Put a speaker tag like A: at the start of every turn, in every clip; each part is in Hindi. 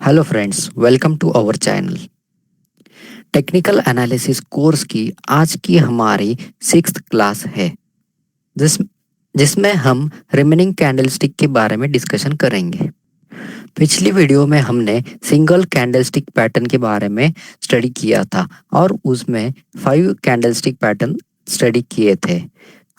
A: Hello friends, welcome to our channel. Technical analysis course की आज की हमारी सिक्स्थ क्लास है जिस जिसमें हम रिमेनिंग कैंडलस्टिक के बारे में डिस्कशन करेंगे। पिछली वीडियो में हमने सिंगल कैंडलस्टिक पैटर्न के बारे में स्टडी किया था और उसमें 5 कैंडलस्टिक पैटर्न स्टडी किए थे।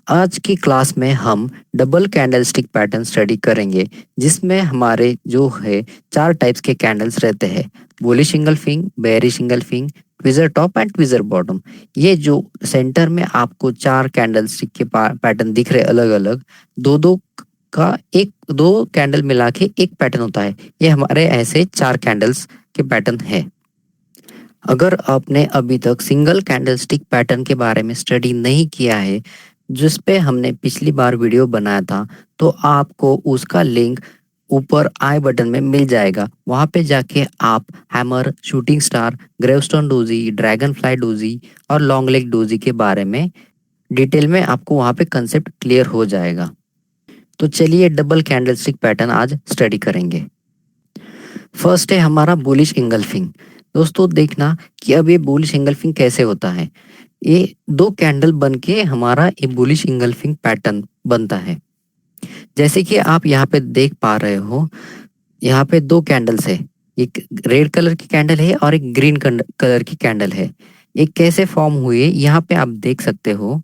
A: आज की क्लास में हम डबल कैंडलस्टिक पैटर्न स्टडी करेंगे, जिसमें हमारे जो है 4 टाइप्स के कैंडल्स रहते हैं: bullish engulfing, bearish engulfing, tweezer top and tweezer bottom. ये जो सेंटर में आपको 4 कैंडलस्टिक के पैटर्न दिख रहे अलग अलग, दो दो का एक दो कैंडल मिला के एक पैटर्न होता है। ये हमारे ऐसे 4 कैंडल्स के पैटर्न है। अगर आपने अभी तक सिंगल कैंडलस्टिक पैटर्न के बारे में स्टडी नहीं किया है, जिस पे हमने पिछली बार वीडियो बनाया था, तो आपको उसका लिंक ऊपर आई बटन में मिल जाएगा। वहाँ पे जाके आप hammer, shooting star, gravestone doji, dragon fly doji और लॉन्ग लेग डोजी के बारे में डिटेल में आपको वहाँ पे कंसेप्ट क्लियर हो जाएगा। तो चलिए डबल कैंडलस्टिक पैटर्न आज स्टडी करेंगे। फर्स्ट है हमारा बुलिश इंगल्फिंग। दोस्तों देखना कि अब ये बुलिश इंगल्फिंग कैसे होता है। ये 2 कैंडल बन के हमारा ये बुलिश इंगल्फिंग पैटर्न बनता है। जैसे कि आप यहाँ पे देख पा रहे हो, यहाँ पे 2 कैंडल्स है। एक रेड कलर की कैंडल है और एक ग्रीन कलर की कैंडल है। ये कैसे फॉर्म हुए यहाँ पे आप देख सकते हो।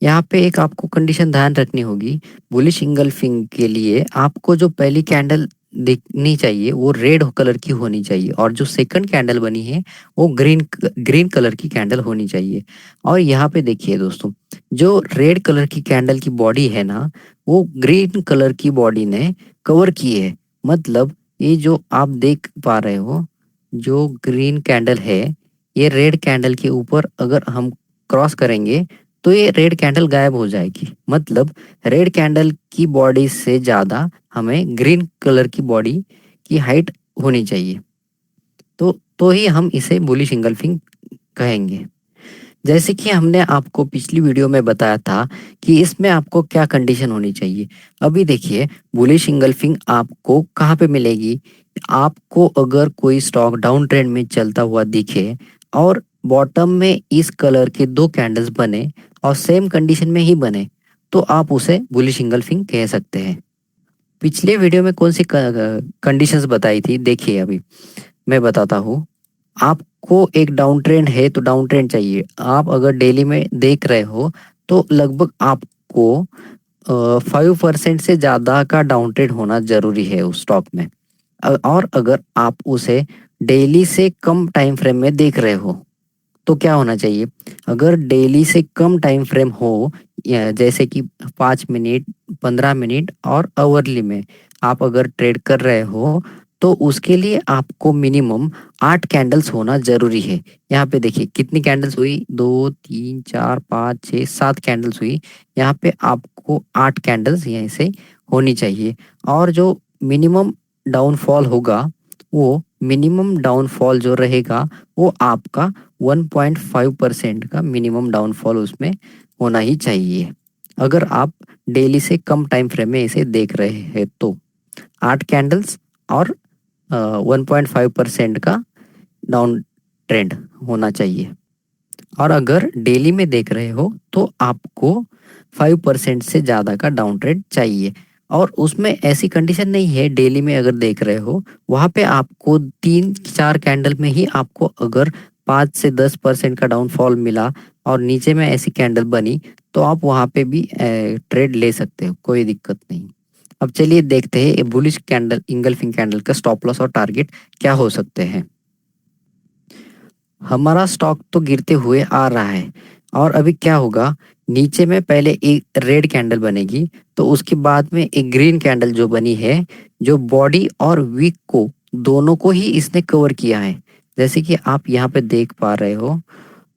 A: यहाँ पे एक आपको कंडीशन ध्यान रखनी होगी। बुलिश इंगल्फिंग के लिए आपको जो पहली कैंडल दिखनी चाहिए वो रेड कलर की होनी चाहिए, और जो सेकंड कैंडल बनी है वो ग्रीन कलर की कैंडल होनी चाहिए। और यहाँ पे देखिए दोस्तों, जो रेड कलर की कैंडल की बॉडी है ना, वो ग्रीन कलर की बॉडी ने कवर की है। मतलब ये जो आप देख पा रहे हो, जो ग्रीन कैंडल है, ये रेड कैंडल के ऊपर अगर हम क्रॉस करेंगे तो ये रेड कैंडल गायब हो जाएगी। मतलब रेड कैंडल की बॉडी से ज़्यादा हमें ग्रीन कलर की बॉडी की हाइट होनी चाहिए, तो ही हम इसे बुलिश इंगल्फिंग कहेंगे। जैसे कि हमने आपको पिछली वीडियो में बताया था कि इसमें आपको क्या कंडीशन होनी चाहिए। अभी देखिए, बुलिश इंगल्फिंग आपको कहाँ पे मिलेगी। आपको अगर कोई स्टॉक डाउन ट्रेंड में चलता हुआ दिखे और बॉटम में इस कलर के 2 कैंडल्स बने और सेम कंडीशन में ही बने, तो आप उसे बुलिश इंगल्फिंग कह सकते हैं। पिछले वीडियो में कौन सी कंडीशंस बताई थी, देखिए अभी मैं बताता हूँ। आपको एक डाउन ट्रेंड है तो डाउन ट्रेंड चाहिए। आप अगर डेली में देख रहे हो तो लगभग आपको 5% से ज़्यादा का डाउन ट्रेंड होना ज़रूरी है उस स्टॉक में। और अगर आप उसे डेली से कम टाइम फ्रेम में देख रहे हो तो क्या होना चाहिए। अगर डेली से कम टाइम फ्रेम हो, जैसे कि 5 मिनट, 15 मिनट और आवरली में आप अगर ट्रेड कर रहे हो, तो उसके लिए आपको मिनिमम 8 कैंडल्स होना जरूरी है। यहाँ पे देखिए कितनी कैंडल्स हुई, 2 3 4 5 6 7 कैंडल्स हुई। यहाँ पे आपको 8 कैंडल्स यहीं से होनी चाहिए। और जो मिनिमम डाउनफॉल होगा, वो मिनिमम डाउनफॉल जो रहेगा वो आपका 1.5% का मिनिमम डाउनफॉल उसमें होना ही चाहिए, अगर आप डेली से कम टाइम फ्रेम में इसे देख रहे हैं तो। 8 कैंडल्स और 1.5% का डाउन ट्रेंड होना चाहिए। और अगर डेली में देख रहे हो तो आपको 5% से ज़्यादा का डाउन ट्रेंड चाहिए। और उसमें ऐसी कंडीशन नहीं है, डेली में अगर देख रहे हो वहाँ पे आपको 3 4 कैंडल में ही आपको अगर 5 से 10% का डाउनफॉल मिला और नीचे में ऐसी कैंडल बनी, तो आप वहाँ पे भी ट्रेड ले सकते हो, कोई दिक्कत नहीं। अब चलिए देखते हैं ये बुलिश कैंडल इंगल्फिंग कैंडल का स्टॉप लॉस और टारगेट क्या हो सकते हैं। हमारा स्टॉक तो गिरते हुए आ रहा है, और अभी क्या होगा, नीचे में पहले एक रेड कैंडल बनेगी, तो उसके बाद में एक ग्रीन कैंडल जो बनी है, जो बॉडी और वीक को दोनों को ही इसने कवर किया है। जैसे कि आप यहाँ पे देख पा रहे हो।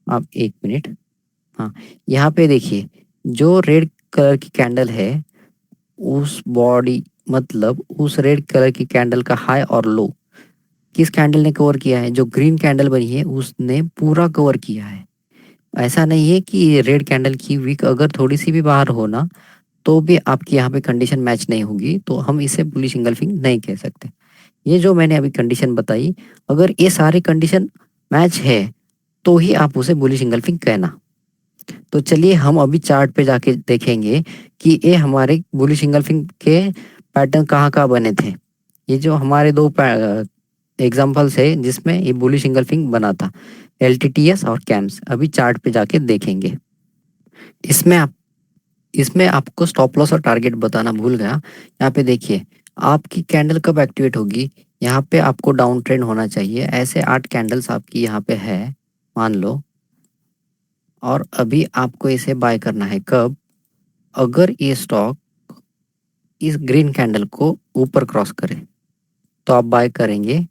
A: आप एक मिनट, हाँ, यहाँ पे देखिए, जो रेड कलर की कैंडल है, उस बॉडी मतलब उस रेड कलर की कैंडल का हाई और लो किस कैंडल ने कवर किया है, जो ग्रीन कैंडल बनी है उसने पूरा कवर किया है। ऐसा नहीं है कि रेड कैंडल की विक अगर थोड़ी सी भी बाहर हो ना, तो भी आपकी यहाँ पे कंडीशन मैच नहीं होगी, तो हम इसे बुलिश इंगल्फिंग नहीं कह सकते। ये जो मैंने अभी कंडीशन बताई, अगर ये सारे कंडीशन मैच है तो ही आप उसे बुलिश इंगल्फिंग कहना। तो चलिए हम अभी चार्ट पे जाके देखेंगे कि ये हमारे बुलिश इंगल्फिंग के पैटर्न कहाँ कहाँ बने थे। ये जो हमारे दो एग्जाम्पल्स है जिसमें ये बुलिश इंगल्फिंग बना था, एलटीटीएस और कैम्स, अभी चार्ट पे जाके देखेंगे। इसमें आप इसमें आपको स्टॉप लॉस और टारगेट बताना भूल गया। यहाँ पे देखिए आपकी कैंडल कब एक्टिवेट होगी। यहाँ पे आपको डाउन ट्रेंड होना चाहिए, ऐसे 8 कैंडल्स आपकी यहाँ पे है मान लो, और अभी आपको इसे बाय करना है कब, अगर ये स्टॉक इस ग्रीन कैंडल को ऊपर क्रॉस करे तो आप बाय करेंगे।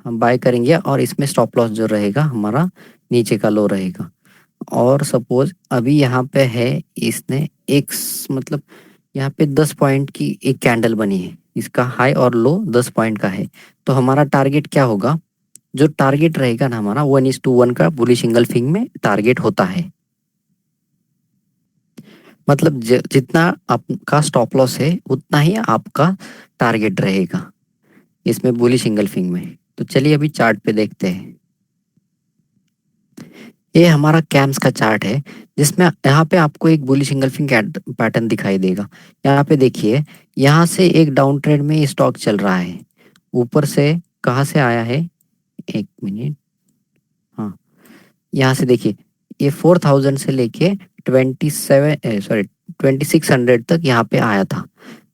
A: हम बाय करेंगे और इसमें स्टॉप लॉस जो रहेगा हमारा नीचे का लो रहेगा। और सपोज अभी यहाँ पे है, इसने एक मतलब यहाँ पे 10 पॉइंट की एक कैंडल बनी है, इसका हाई और लो 10 पॉइंट का है, तो हमारा टारगेट क्या होगा, जो टारगेट रहेगा ना हमारा 1:1 का बुलिश इंगल्फिंग में टारगेट होता है। मतलब जितना आपका स्टॉप लॉस है उतना ही आपका टारगेट रहेगा इसमें बुलिश इंगल्फिंग में। तो चलिए अभी चार्ट पे देखते हैं। ये हमारा कैम्स का चार्ट है जिसमें यहाँ पे आपको एक बुलिश इंगल्फिंग पैटर्न दिखाई देगा। यहाँ पे देखिए यहाँ से एक डाउन ट्रेंड में स्टॉक चल रहा है, ऊपर से कहाँ से आया है, एक मिनट, हाँ यहाँ से देखिए ये 4000 से लेके 2600 तक यहाँ पे आया था।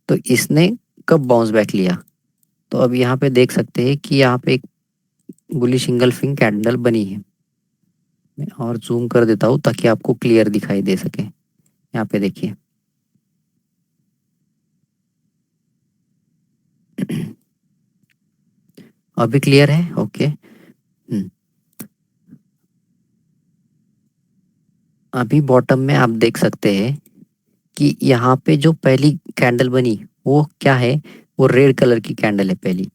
A: तो इसने कब बाउंस बैक लिया, तो अब यहाँ पे देख सकते हैं कि यहाँ पे एक बुलिश इंगल्फिंग कैंडल बनी है। मैं और जूम कर देता हूँ ताकि आपको क्लियर दिखाई दे सके। यहाँ पे देखिए अभी क्लियर है, ओके। अभी बॉटम में आप देख सकते हैं कि यहाँ पे जो पहली कैंडल बनी वो क्या है, वो रेड कलर की कैंडल है। पहली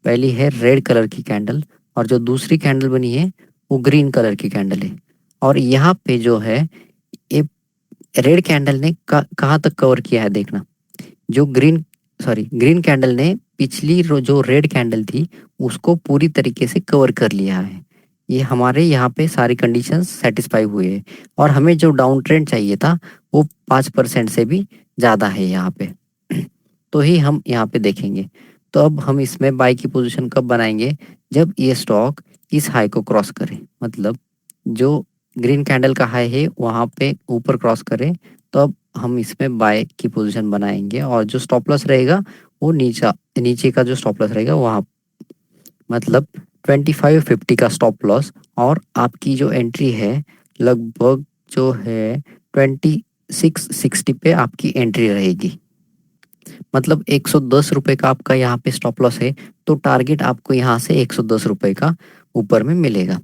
A: पहली है रेड कलर की कैंडल, और जो दूसरी कैंडल बनी है वो ग्रीन कलर की कैंडल है। और यहाँ पे जो है ये रेड कैंडल ने कहाँ तक कवर किया है देखना, जो ग्रीन कैंडल ने पिछली जो रेड कैंडल थी उसको पूरी तरीके से कवर कर लिया है। ये हमारे यहाँ पे सारी कंडीशंस सेटिस्फाई हुए हैं, और हमें जो डाउन ट्रेंड चाहिए था वो 5% से भी ज़्यादा है यहाँ पे। तो ही हम यहाँ पे देखेंगे। तो अब हम इसमें बाई की पोजीशन कब बनाएंगे, जब ये स्टॉक इस हाई को क्रॉस करे, मतलब जो ग्रीन कैंडल का हाई है वहाँ पे ऊपर क्रॉस करे, तो अब हम इसमें बाय की पोजीशन बनाएंगे। और जो स्टॉप लॉस रहेगा वो नीचे का जो स्टॉप लॉस रहेगा वहाँ, मतलब 2550 का स्टॉप लॉस, और आपकी जो एंट्री है लगभग जो है 2660 पे आपकी एंट्री रहेगी। मतलब 110 रुपये का आपका यहाँ पे स्टॉप लॉस है, तो टारगेट आपको यहाँ से 110 रुपये का ऊपर में मिलेगा।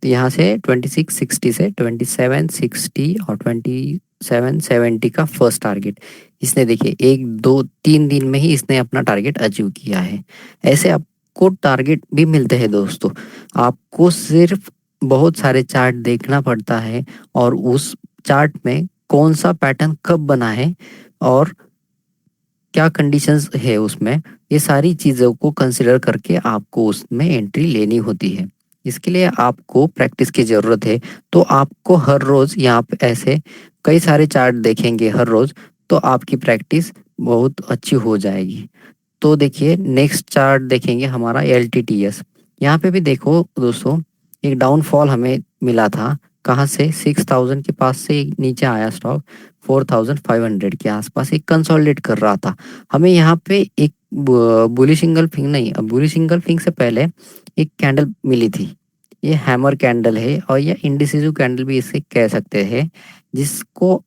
A: तो यहाँ से 2660 से 2760 और 2770 का फर्स्ट टारगेट इसने देखिए 1 2 3 दिन में ही इसने अपना टारगेट अचीव किया है। ऐसे आपको टारगेट भी मिलते हैं दोस्तों, आपको सिर्फ बहुत सारे चार्ट देखना पड़ता है और उस चार्ट में कौन सा पैटर्न कब बना है और क्या कंडीशंस है उसमें, ये सारी चीज़ों को कंसिडर करके आपको उसमें एंट्री लेनी होती है। इसके लिए आपको प्रैक्टिस की ज़रूरत है। तो आपको हर रोज़ यहाँ पे ऐसे कई सारे चार्ट देखेंगे हर रोज़, तो आपकी प्रैक्टिस बहुत अच्छी हो जाएगी। तो देखिए नेक्स्ट चार्ट देखेंगे हमारा LTTS। यहाँ पे भी देखो दोस्तों एक डाउनफॉल हमें मिला था, कहाँ से 6000 के पास से नीचे आया स्टॉक 4500 के आसपास एक कंसोलिडेट कर रहा था। हमें यहाँ पे एक बुलिश इंगल्फिंग नहीं, बुलिश इंगल्फिंग से पहले एक कैंडल मिली थी, ये हैमर कैंडल है और ये इंडिसिसिव कैंडल भी इसे कह सकते हैं, जिसको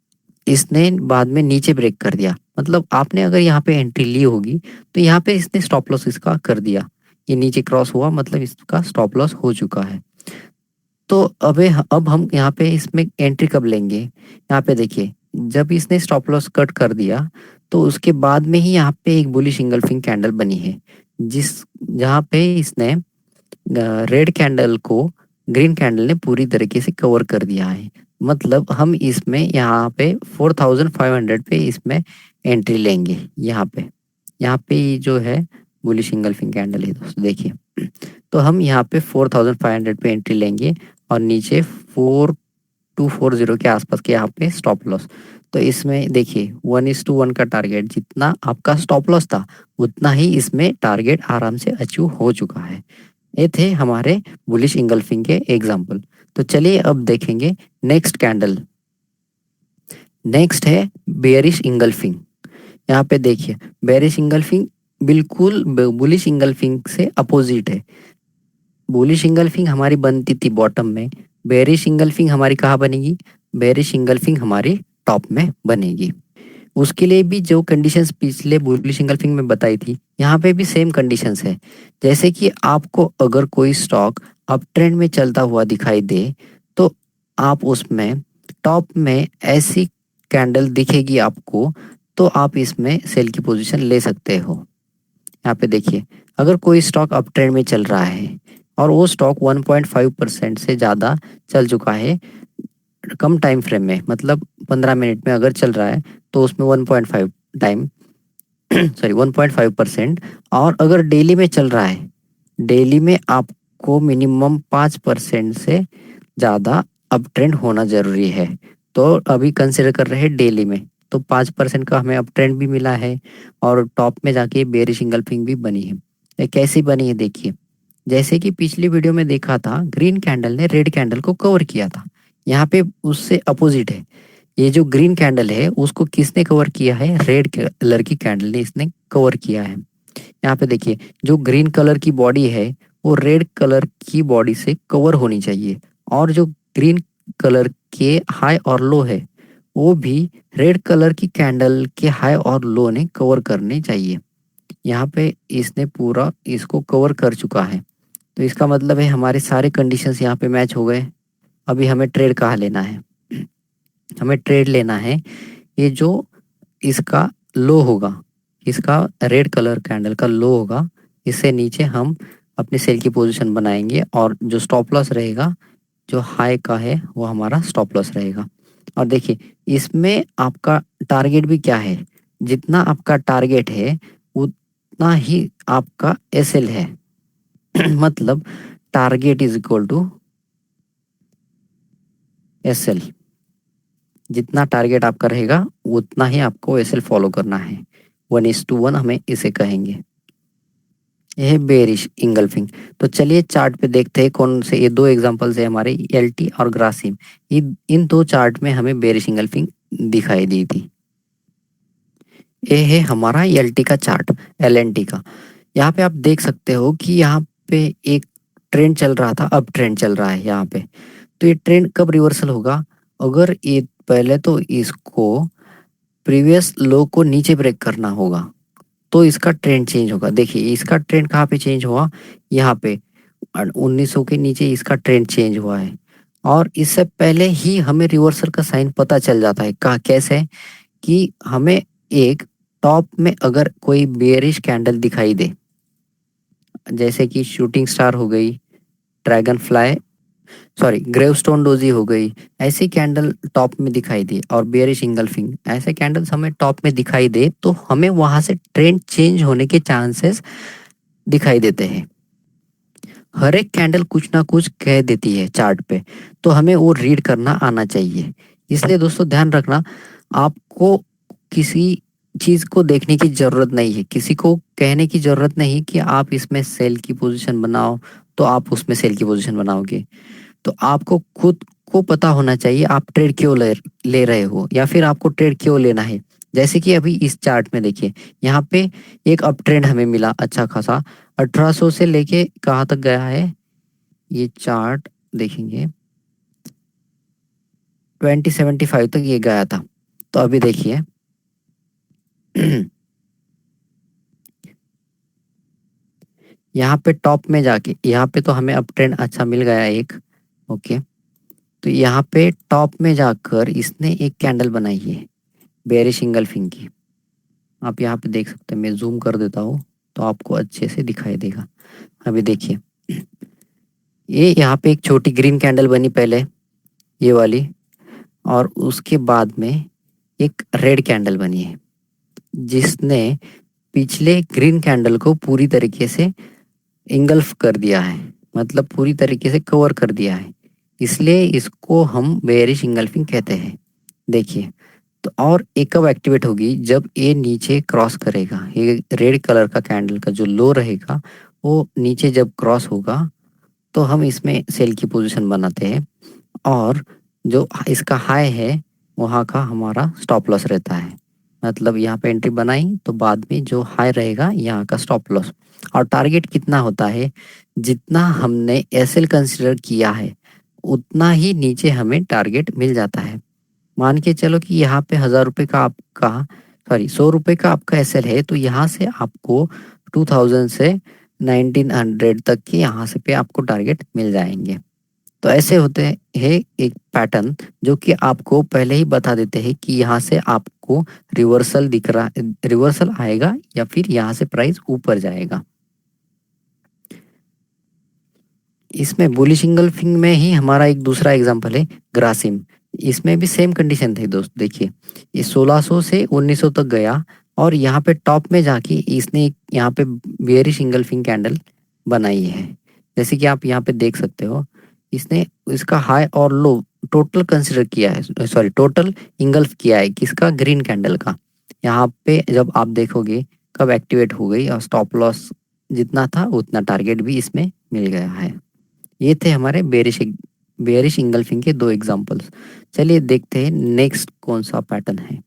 A: इसने बाद में नीचे ब्रेक कर दिया। मतलब आपने अगर यहाँ पे एंट्री ली होगी तो यहाँ पे इसने स्टॉप लॉस इसका कर दिया, ये नीचे क्रॉस हुआ मतलब इसका स्टॉप लॉस हो चुका है। तो अब हम यहाँ पे इसमें एंट्री कब लेंगे, यहाँ पे देखिए जब इसने स्टॉप लॉस कट कर दिया तो उसके बाद में ही यहाँ पे एक बुलिश इंगल्फिंग कैंडल बनी है, जहाँ पे इसने रेड कैंडल को ग्रीन कैंडल ने पूरी तरीके से कवर कर दिया है। मतलब हम इसमें यहाँ पे 4500 पे इसमें एंट्री लेंगे। यहाँ पे जो है बुलिश इंगल्फिंग कैंडल है दोस्तों, देखिए। तो हम यहाँ पे 4500 पे एंट्री लेंगे और नीचे 4240 के आसपास के यहाँ पे स्टॉप लॉस। तो इसमें देखिए 1:1 का टारगेट, जितना आपका स्टॉप लॉस था उतना ही इसमें टारगेट आराम से अचीव हो चुका है। ये थे हमारे बुलिश इंगल्फिंग के एग्जाम्पल। तो चलिए अब देखेंगे नेक्स्ट कैंडल। नेक्स्ट है बेयरिश इंगल्फिंग। यहाँ पे देखिए बेयरिश इंगल्फिंग बिल्कुल बुलिश इंगल्फिंग से अपोजिट है। बुलिश इंगल्फिंग हमारी बनती थी बॉटम में, बेयरिश इंगल्फिंग हमारी कहाँ बनेगी? बेयरिश इंगल्फिंग हमारी टॉप में बनेगी। उसके लिए भी जो कंडीशंस पिछले बुलिश इंगल्फिंग में बताई थी, यहाँ पे भी सेम कंडीशंस है। जैसे कि आपको अगर कोई स्टॉक अप ट्रेंड में चलता हुआ दिखाई दे तो आप उसमें टॉप में ऐसी कैंडल दिखेगी आपको, तो आप इसमें सेल की पोजीशन ले सकते हो। यहाँ पे देखिए अगर कोई स्टॉक अप ट्रेंड में चल रहा है और वो स्टॉक 1.5% से ज़्यादा चल चुका है कम टाइम फ्रेम में, मतलब 15 मिनट में अगर चल रहा है तो उसमें 1.5 टाइम सॉरी 1.5%। और अगर डेली में चल रहा है, डेली में आपको मिनिमम 5% से ज़्यादा अप ट्रेंड होना ज़रूरी है। तो अभी कंसिडर कर रहे हैं डेली में, तो 5% का हमें अप ट्रेंड भी मिला है और टॉप में जाके बेयरिश इंगल्फिंग भी बनी है। ये कैसी बनी है देखिए, जैसे कि पिछली वीडियो में देखा था ग्रीन कैंडल ने रेड कैंडल को कवर किया था, यहाँ पे उससे अपोजिट है। ये जो ग्रीन कैंडल है उसको किसने कवर किया है? रेड कलर की कैंडल ने इसने कवर किया है। यहाँ पे देखिए जो ग्रीन कलर की बॉडी है वो रेड कलर की बॉडी से कवर होनी चाहिए, और जो ग्रीन कलर के हाई और लो है वो भी रेड कलर की कैंडल के हाई और लो ने कवर करने चाहिए। यहाँ पे इसने पूरा इसको कवर कर चुका है, तो इसका मतलब है हमारे सारे कंडीशंस यहाँ पे मैच हो गए। अभी हमें ट्रेड कहाँ लेना है? हमें ट्रेड लेना है ये जो इसका लो होगा, इसका रेड कलर कैंडल का लो होगा, इससे नीचे हम अपनी सेल की पोजीशन बनाएंगे और जो स्टॉप लॉस रहेगा जो हाई का है वो हमारा स्टॉप लॉस रहेगा। और देखिए इसमें आपका टारगेट भी क्या है? जितना आपका टारगेट है उतना ही आपका एसएल है मतलब target is equal to SL. जितना टारगेट आपका रहेगा उतना ही आपको एसएल फॉलो करना है। 1:1 हमें इसे कहेंगे। यह है बेयरिश इंगल्फिंग। तो चलिए चार्ट पे देखते हैं कौन से ये दो एग्जांपल्स है हमारे, एलटी और ग्रासिम। इन दो चार्ट में हमें बेयरिश इंगल्फिंग दिखाई दी थी। ये है हमारा एलटी का चार्ट, एलएनटी का। यहाँ पे आप देख सकते हो कि यहाँ पे एक ट्रेंड चल रहा था, अब ट्रेंड चल रहा है यहाँ पे। तो ये ट्रेंड कब रिवर्सल होगा? अगर ये पहले तो इसको प्रीवियस लो को नीचे ब्रेक करना होगा तो इसका ट्रेंड चेंज होगा। देखिए इसका ट्रेंड कहाँ पे चेंज हुआ? यहाँ पे 1900 के नीचे इसका ट्रेंड चेंज हुआ है। और इससे पहले ही हमें रिवर्सल का साइन पता चल जाता है। कहाँ कैसे? कि हमें एक टॉप में अगर कोई बेयरिश कैंडल दिखाई दे, जैसे कि शूटिंग स्टार हो गई, dragon fly, sorry gravestone doji हो गई, ऐसी कैंडल टॉप में दिखाई दे और बेयरिश इंगल्फिंग ऐसे कैंडल्स हमें टॉप में दिखाई दे तो हमें वहां से ट्रेंड चेंज होने के चांसेस दिखाई देते हैं। हर एक कैंडल कुछ ना कुछ कह देती है चार्ट पे, तो हमें वो रीड करना आना चाहिए। इसलिए दोस्तों ध्यान रखना, आपको किसी चीज को देखने की जरूरत नहीं है, किसी को कहने की जरूरत नहीं कि आप इसमें सेल की पोजीशन बनाओ तो आप उसमें सेल की पोजीशन बनाओगे। तो आपको खुद को पता होना चाहिए आप ट्रेड क्यों ले रहे हो या फिर आपको ट्रेड क्यों लेना है। जैसे कि अभी इस चार्ट में देखिए यहाँ पे एक अप ट्रेंड हमें मिला अच्छा खासा, 1800 से लेके कहाँ तक गया है ये चार्ट देखेंगे, 2075 तक ये गया था। तो अभी देखिए यहाँ पे टॉप में जाके यहाँ पे तो हमें अप ट्रेंड अच्छा मिल गया एक, ओके। तो यहाँ पे टॉप में जाकर इसने एक कैंडल बनाई है बेयरिश इंगल्फिंग की। आप यहाँ पे देख सकते हैं, मैं जूम कर देता हूँ तो आपको अच्छे से दिखाई देगा। अभी देखिए ये यहाँ पे एक छोटी ग्रीन कैंडल बनी पहले, ये वाली, और उसके बाद में एक रेड कैंडल बनी है जिसने पिछले ग्रीन कैंडल को पूरी तरीके से इंगल्फ कर दिया है, मतलब पूरी तरीके से कवर कर दिया है, इसलिए इसको हम बेयरिश इंगल्फिंग कहते हैं। देखिए, तो और एक कब एक्टिवेट होगी, जब ये नीचे क्रॉस करेगा, ये रेड कलर का कैंडल का जो लो रहेगा वो नीचे जब क्रॉस होगा तो हम इसमें सेल की पोजीशन बनाते हैं, और जो इसका हाई है वहाँ का हमारा स्टॉप लॉस रहता है। मतलब यहाँ पे एंट्री बनाई तो बाद में जो हाई रहेगा यहाँ का स्टॉप लॉस। और टारगेट कितना होता है, जितना हमने एसएल कंसिडर किया है उतना ही नीचे हमें टारगेट मिल जाता है। मान के चलो कि यहाँ पे 1000 रुपये का आपका, सॉरी 100 रुपये का आपका एसएल है, तो यहाँ से आपको 2000 से 1900 तक के यहाँ से पे आपको टारगेट मिल जाएंगे। तो ऐसे होते हैं एक पैटर्न जो कि आपको पहले ही बता देते हैं कि यहाँ से आपको रिवर्सल दिख रहा, रिवर्सल आएगा या फिर यहाँ से प्राइस ऊपर जाएगा। इसमें बुलिश इंगल्फिंग में ही हमारा एक दूसरा एग्जांपल है ग्रासिम। इसमें भी सेम कंडीशन थे दोस्त। देखिए, ये 1600 से 1900 तक गया और यहाँ पे टॉप में जाके इसने यहाँ पे बेयरिश इंगल्फिंग कैंडल बनाई है। जैसे कि आप यहाँ पे देख सकते हो, इसने इसका हाई और लो टोटल कंसिडर किया है, सॉरी टोटल इंगल्फ किया है किसका, ग्रीन कैंडल का। यहाँ पे जब आप देखोगे कब एक्टिवेट हो गई और स्टॉप लॉस जितना था उतना टारगेट भी इसमें मिल गया है। ये थे हमारे बेयरिश इंगल्फिंग के दो एग्जांपल्स। चलिए देखते हैं नेक्स्ट कौन सा पैटर्न है।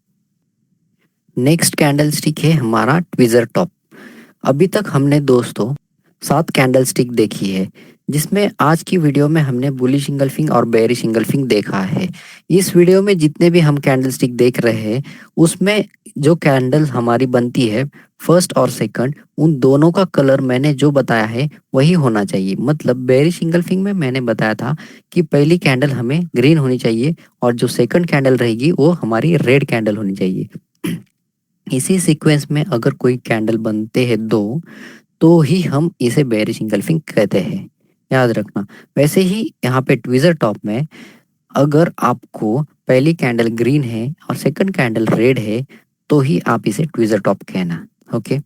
A: नेक्स्ट कैंडल स्टिक है हमारा ट्विजर टॉप। अभी तक हमने दोस्तों 7 कैंडल स्टिक देखी है, जिसमें आज की वीडियो में हमने बुलिश इंगल्फिंग और बेयरिश इंगल्फिंग देखा है। इस वीडियो में जितने भी हम कैंडल स्टिक देख रहे हैं उसमें जो कैंडल हमारी बनती है फर्स्ट और सेकंड, उन दोनों का कलर मैंने जो बताया है वही होना चाहिए। मतलब बेयरिश इंगल्फिंग में मैंने बताया था कि पहली कैंडल हमें ग्रीन होनी चाहिए और जो सेकंड कैंडल रहेगी वो हमारी रेड कैंडल होनी चाहिए। इसी सीक्वेंस में अगर कोई कैंडल बनते हैं दो, तो ही हम इसे बेयरिश इंगल्फिंग कहते हैं, याद रखना। वैसे ही यहाँ पे ट्विजर टॉप में अगर आपको पहली कैंडल ग्रीन है और सेकंड कैंडल रेड है तो ही आप इसे ट्विजर टॉप कहना। ओके,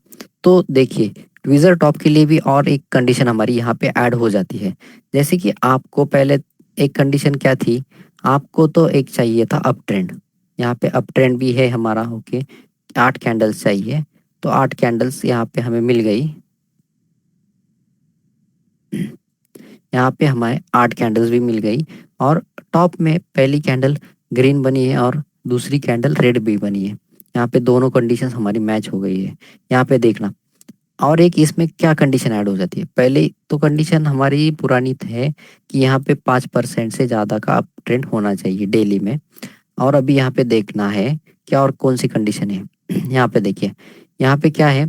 A: तो देखिए ट्विजर टॉप के लिए भी और एक कंडीशन हमारी यहाँ पे ऐड हो जाती है। जैसे कि आपको पहले एक कंडीशन क्या थी, आपको तो एक चाहिए था अप ट्रेंड। यहाँ पे अप ट्रेंड भी है हमारा। ओके, 8 कैंडल्स चाहिए, तो 8 कैंडल्स यहाँ पे हमें मिल गई। यहाँ पे हमारे 8 कैंडल्स भी मिल गई और टॉप में पहली कैंडल ग्रीन बनी है और दूसरी कैंडल रेड भी बनी है। यहाँ पे दोनों कंडीशन हमारी मैच हो गई है। यहाँ पे देखना, और एक इसमें क्या कंडीशन ऐड हो जाती है। पहले तो कंडीशन हमारी पुरानी है कि यहाँ पे 5% से ज़्यादा का अप ट्रेंड होना चाहिए डेली में। और अभी यहाँ पे देखना है क्या और कौन सी कंडीशन है। यहाँ पे देखिए, यहाँ पे क्या है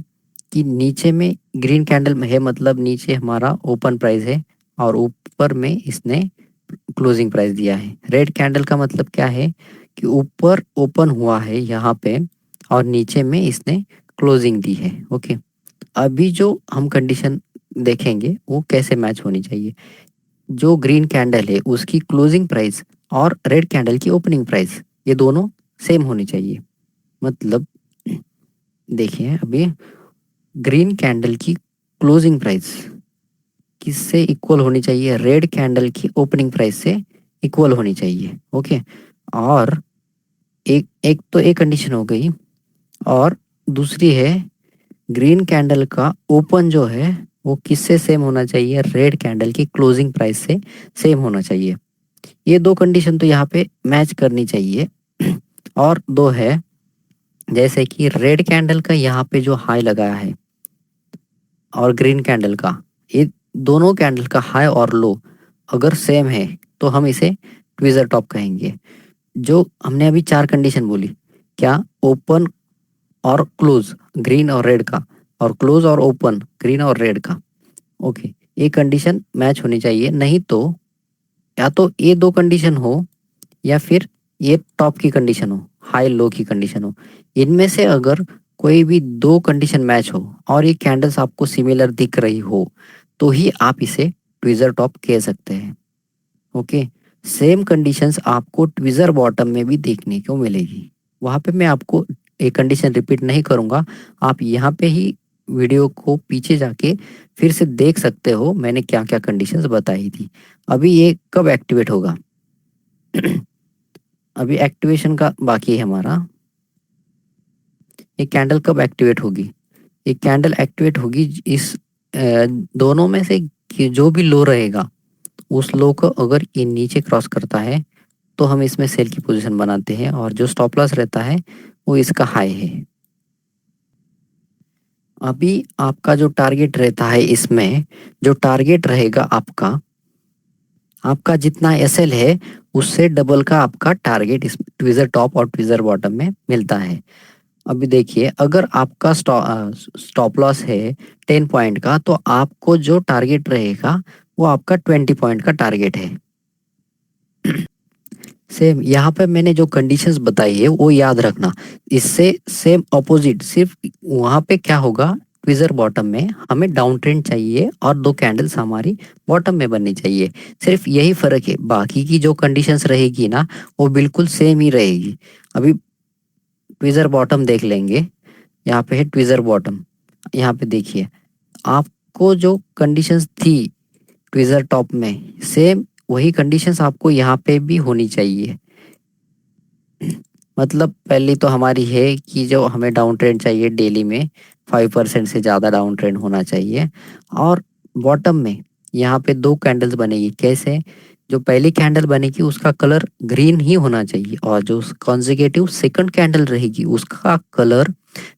A: कि नीचे में ग्रीन कैंडल में है, मतलब नीचे हमारा ओपन प्राइस है और ऊपर में इसने क्लोजिंग प्राइस दिया है। रेड कैंडल का मतलब क्या है कि ऊपर ओपन हुआ है यहाँ पे और नीचे में इसने क्लोजिंग दी है। ओके, अभी जो हम कंडीशन देखेंगे वो कैसे मैच होनी चाहिए। जो ग्रीन कैंडल है उसकी क्लोजिंग प्राइस और रेड कैंडल की ओपनिंग प्राइस ये दोनों सेम होनी चाहिए। मतलब देखिए, अभी ग्रीन कैंडल की क्लोजिंग प्राइस किससे इक्वल होनी चाहिए, रेड कैंडल की ओपनिंग प्राइस से इक्वल होनी चाहिए। ओके, और एक एक तो एक कंडीशन हो गई, और दूसरी है ग्रीन कैंडल का ओपन जो है वो किससे सेम होना चाहिए, रेड कैंडल की क्लोजिंग प्राइस से सेम होना चाहिए। ये दो कंडीशन तो यहाँ पे मैच करनी चाहिए। और दो है, जैसे कि रेड कैंडल का यहाँ पे जो हाई लगाया है और ग्रीन कैंडल का, ये दोनों कैंडल का हाई और लो अगर सेम है तो हम इसे ट्विजर टॉप कहेंगे। जो हमने अभी 4 कंडीशन बोली, क्या, ओपन और क्लोज ग्रीन और रेड का, और क्लोज और ओपन ग्रीन और रेड का। ओके, ये कंडीशन मैच होनी चाहिए, नहीं तो या तो ये दो कंडीशन हो या फिर ये टॉप की कंडीशन हो, हाई लो की कंडीशन हो। इनमें से अगर कोई भी दो कंडीशन मैच हो और ये कैंडल्स आपको सिमिलर दिख रही हो तो ही आप इसे ट्विजर टॉप कह सकते हैं। ओके, सेम कंडीशंस आपको ट्विजर बॉटम में भी देखने को मिलेगी। वहाँ पे मैं आपको ये कंडीशन रिपीट नहीं करूँगा। आप यहाँ पे ही वीडियो को पीछे जाके फिर से देख सकते हो मैंने क्या-क्या कंडीशंस बताई थी। अभी ये कब एक्टिवेट होगा? अभी एक्टिवेशन का बाकी है हमारा। ये कैंडल कब एक्टिवेट होगी? ये कैंडल एक्टिवेट होगी इस दोनों में से कि जो भी लो रहेगा, उस लो को अगर ये नीचे क्रॉस करता है तो हम इसमें सेल की पोजीशन बनाते हैं और जो स्टॉप लॉस रहता है वो इसका हाई है। अभी आपका जो टारगेट रहता है इसमें, जो टारगेट रहेगा आपका जितना एसएल है उससे डबल का आपका टारगेट इस ट्विज़र टॉप और ट्विज़र बॉटम में मिलता है। अभी देखिए अगर आपका स्टॉप लॉस है 10 पॉइंट का, तो आपको जो टारगेट रहेगा वो आपका 20 पॉइंट का टारगेट है। सेम यहाँ पे मैंने जो कंडीशंस बताई है वो याद रखना। इससे सेम ऑपोजिट, सिर्फ वहाँ पे क्या होगा, ट्विज़र बॉटम में हमें डाउन ट्रेंड चाहिए और 2 कैंडल्स हमारी बॉटम में बननी चाहिए। सिर्फ यही फ़र्क है, बाकी की जो कंडीशंस रहेगी ना वो बिल्कुल सेम ही रहेगी। अभी ट्विज़र बॉटम देख लेंगे। यहाँ पे है ट्विज़र बॉटम। यहाँ पे देखिए आपको जो कंडीशंस थी ट्विज़र टॉप में, सेम वही कंडीशंस आपको यहाँ पे भी होनी चाहिए। मतलब पहली तो हमारी है कि जो हमें डाउन ट्रेंड चाहिए डेली में 5% से ज़्यादा डाउन ट्रेंड होना चाहिए। और बॉटम में यहाँ पे 2 कैंडल्स बनेगी। कैसे? जो पहली कैंडल बनेगी उसका कलर ग्रीन ही होना चाहिए और जो कॉन्सेक्यूटिव सेकंड कैंडल रहेगी उसका कलर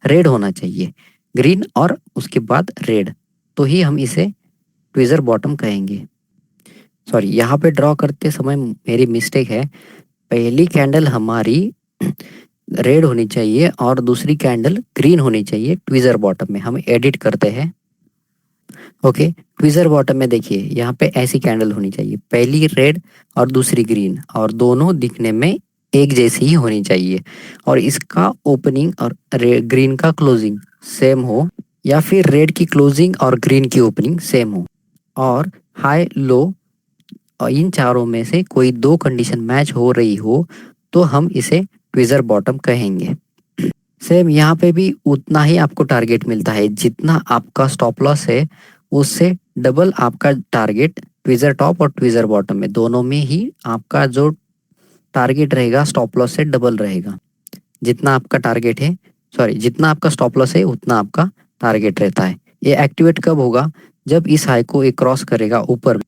A: रेड होना चाहिए। ग्रीन और उसके बाद रेड, तो ही हम इसे ट्विज़र बॉटम कहेंगे। सॉरी, यहाँ पे ड्रॉ करते समय मेरी मिस्टेक है। पहली कैंडल हमारी रेड होनी चाहिए और दूसरी कैंडल ग्रीन होनी चाहिए ट्विज़र बॉटम में। हम एडिट करते हैं। ओके, ट्विज़र बॉटम में देखिए यहाँ पे ऐसी कैंडल होनी चाहिए, पहली रेड और दूसरी ग्रीन, और दोनों दिखने में एक जैसी ही होनी चाहिए। और इसका ओपनिंग और ग्रीन का क्लोजिंग सेम हो, या फिर रेड की क्लोजिंग और ग्रीन की ओपनिंग सेम हो, और हाई लो और इन चारों में से कोई 2 कंडीशन मैच हो रही हो तो हम इसे ट्विज़र बॉटम कहेंगे। सेम यहाँ पे भी उतना ही आपको टारगेट मिलता है, जितना आपका स्टॉप लॉस है उससे डबल आपका टारगेट ट्विज़र टॉप और ट्विज़र बॉटम में दोनों में ही आपका जो टारगेट रहेगा स्टॉप लॉस से डबल रहेगा। जितना आपका टारगेट है, सॉरी, जितना आपका स्टॉप लॉस है उतना आपका टारगेट रहता है। ये एक्टिवेट कब होगा? जब इस हाई को ये क्रॉस करेगा ऊपर।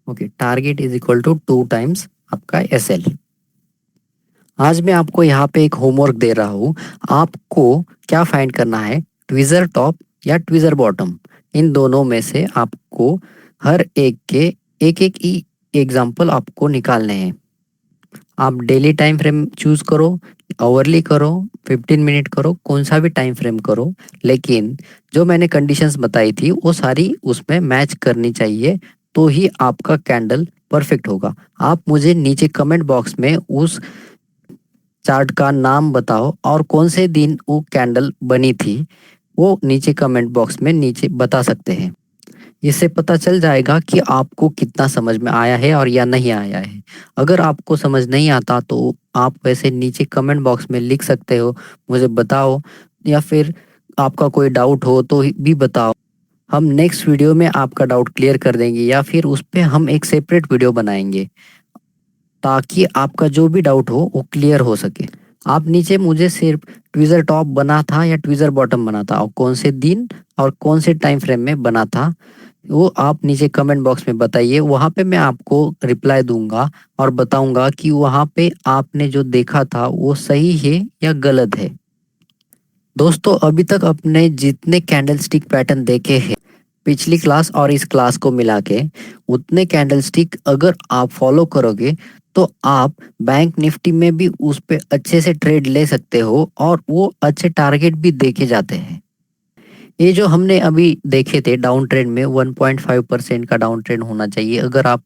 A: Okay, target is equal to 2 times आपका एसएल। आज मैं आपको यहाँ पे एक होमवर्क दे रहा हूँ। आपको क्या फाइंड करना है, ट्विज़र टॉप या ट्विज़र बॉटम। इन दोनों में से आपको हर एक के एक एक ही एग्जाम्पल आपको निकालने हैं। आप डेली टाइम फ्रेम चूज करो, आवरली करो, 15 मिनट करो, कौन सा भी टाइम फ्रेम करो, लेकिन जो मैंने कंडीशंस बताई थी वो सारी उसमें मैच करनी चाहिए, तो ही आपका कैंडल परफेक्ट होगा। आप मुझे नीचे कमेंट बॉक्स में उस चार्ट का नाम बताओ और कौन से दिन वो कैंडल बनी थी, वो नीचे कमेंट बॉक्स में नीचे बता सकते हैं। इससे पता चल जाएगा कि आपको कितना समझ में आया है और या नहीं आया है। अगर आपको समझ नहीं आता तो आप वैसे नीचे कमेंट बॉक्स में लिख सकते हो, मुझे बताओ, या फिर आपका कोई डाउट हो तो भी बताओ। हम नेक्स्ट वीडियो में आपका डाउट क्लियर कर देंगे, या फिर उस पे हम एक सेपरेट वीडियो बनाएंगे ताकि आपका जो भी डाउट हो वो क्लियर हो सके। आप नीचे मुझे सिर्फ ट्विज़र टॉप बना था या ट्विज़र बॉटम बना था और कौन से दिन और कौन से टाइम फ्रेम में बना था, वो आप नीचे कमेंट बॉक्स में बताइए। वहाँ पे मैं आपको रिप्लाई दूंगा और बताऊंगा कि वहाँ पे आपने जो देखा था वो सही है या गलत है। दोस्तों, अभी तक अपने जितने कैंडलस्टिक पैटर्न देखे हैं पिछली क्लास और इस क्लास को मिला के, उतने कैंडलस्टिक अगर आप फॉलो करोगे तो आप बैंक निफ्टी में भी उस पे अच्छे से ट्रेड ले सकते हो और वो अच्छे टारगेट भी देखे जाते हैं। ये जो हमने अभी देखे थे डाउन ट्रेंड में 1.5% का डाउन ट्रेंड होना चाहिए अगर आप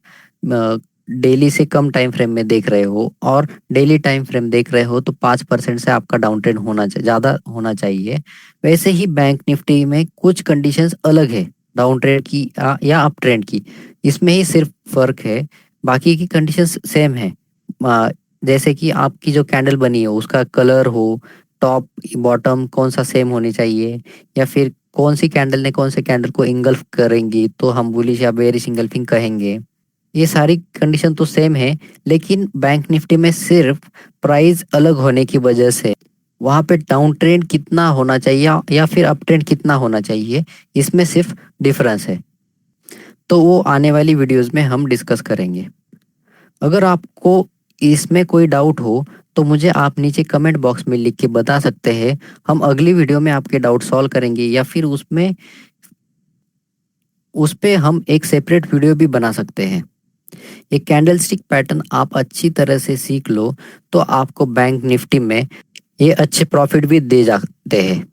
A: डेली से कम टाइम फ्रेम में देख रहे हो, और डेली टाइम फ्रेम देख रहे हो तो 5% से आपका डाउन ट्रेंड होना ज़्यादा होना चाहिए। वैसे ही बैंक निफ्टी में कुछ कंडीशंस अलग है डाउन ट्रेंड की या अप ट्रेंड की, इसमें ही सिर्फ फर्क है, बाकी की कंडीशंस सेम है। जैसे कि आपकी जो कैंडल बनी है उसका कलर हो, टॉप बॉटम कौन सा सेम होनी चाहिए, या फिर कौन सी कैंडल ने कौन से कैंडल को इंगल्फ करेंगी तो हम बुलिश या बेरिश इंगल्फिंग कहेंगे। ये सारी कंडीशन तो सेम है, लेकिन बैंक निफ्टी में सिर्फ प्राइस अलग होने की वजह से वहाँ पे डाउन ट्रेंड कितना होना चाहिए या फिर अप ट्रेंड कितना होना चाहिए, इसमें सिर्फ डिफरेंस है। तो वो आने वाली वीडियोस में हम डिस्कस करेंगे। अगर आपको इसमें कोई डाउट हो तो मुझे आप नीचे कमेंट बॉक्स में लिख के बता सकते हैं। हम अगली वीडियो में आपके डाउट सॉल्व करेंगे, या फिर उस पे हम एक सेपरेट वीडियो भी बना सकते हैं। ये कैंडलस्टिक पैटर्न आप अच्छी तरह से सीख लो तो आपको बैंक निफ्टी में ये अच्छे प्रॉफिट भी दे जाते हैं।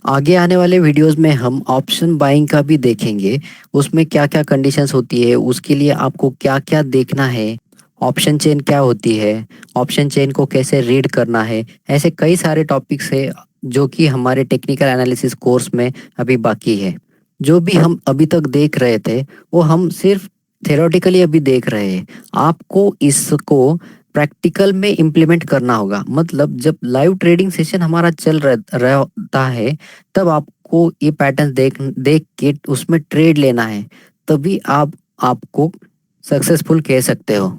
A: आगे आने वाले वीडियोस में हम ऑप्शन बाइंग का भी देखेंगे, उसमें क्या क्या कंडीशंस होती है, उसके लिए आपको क्या क्या देखना है, ऑप्शन चेन क्या होती है, ऑप्शन चेन को कैसे रीड करना है। ऐसे कई सारे टॉपिक्स है जो कि हमारे टेक्निकल एनालिसिस कोर्स में अभी बाकी है। जो भी हम अभी तक देख रहे थे वो हम सिर्फ थ्योरेटिकली अभी देख रहे हैं। आपको इसको प्रैक्टिकल में इम्प्लीमेंट करना होगा। मतलब जब लाइव ट्रेडिंग सेशन हमारा चल रहता है तब आपको ये पैटर्न देख देख के उसमें ट्रेड लेना है, तभी आप आपको सक्सेसफुल कह सकते हो।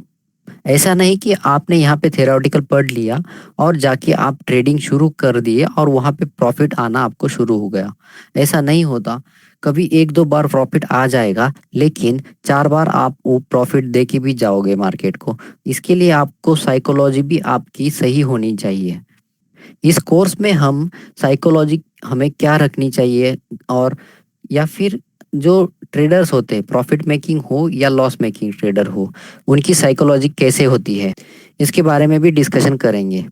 A: ऐसा नहीं कि आपने यहाँ पे थ्योरेटिकल पढ़ लिया और जाके आप ट्रेडिंग शुरू कर दिए और वहाँ पे प्रॉफिट आना आपको शुरू हो गया। ऐसा नहीं होता। कभी एक दो बार प्रॉफिट आ जाएगा, लेकिन 4 बार आप वो प्रॉफिट दे के भी जाओगे मार्केट को। इसके लिए आपको साइकोलॉजी भी आपकी सही होनी चाहिए। इस कोर्स में हम साइकोलॉजी हमें क्या रखनी चाहिए, और या फिर जो ट्रेडर्स होते हैं, प्रॉफिट मेकिंग हो या लॉस मेकिंग ट्रेडर हो, उनकी साइकोलॉजी कैसे होती है, इसके बारे में भी डिस्कशन करेंगे।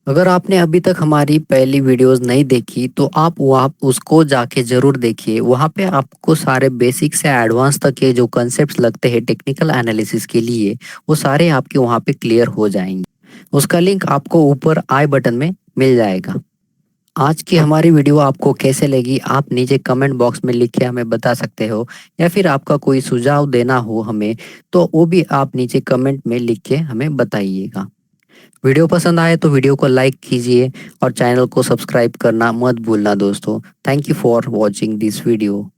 A: अगर आपने अभी तक हमारी पहली वीडियोस नहीं देखी तो आप वहाँ उसको जाके ज़रूर देखिए। वहाँ पे आपको सारे बेसिक से एडवांस तक के जो कंसेप्ट्स लगते हैं टेक्निकल एनालिसिस के लिए, वो सारे आपके वहाँ पे क्लियर हो जाएंगे। उसका लिंक आपको ऊपर आई बटन में मिल जाएगा। आज की हमारी वीडियो आपको कैसे लगी आप नीचे कमेंट बॉक्स में लिख के हमें बता सकते हो, या फिर आपका कोई सुझाव देना हो हमें तो वो भी आप नीचे कमेंट में लिख के हमें बताइएगा। वीडियो पसंद आए तो वीडियो को लाइक कीजिए और चैनल को सब्सक्राइब करना मत भूलना दोस्तों। Thank you for watching this video.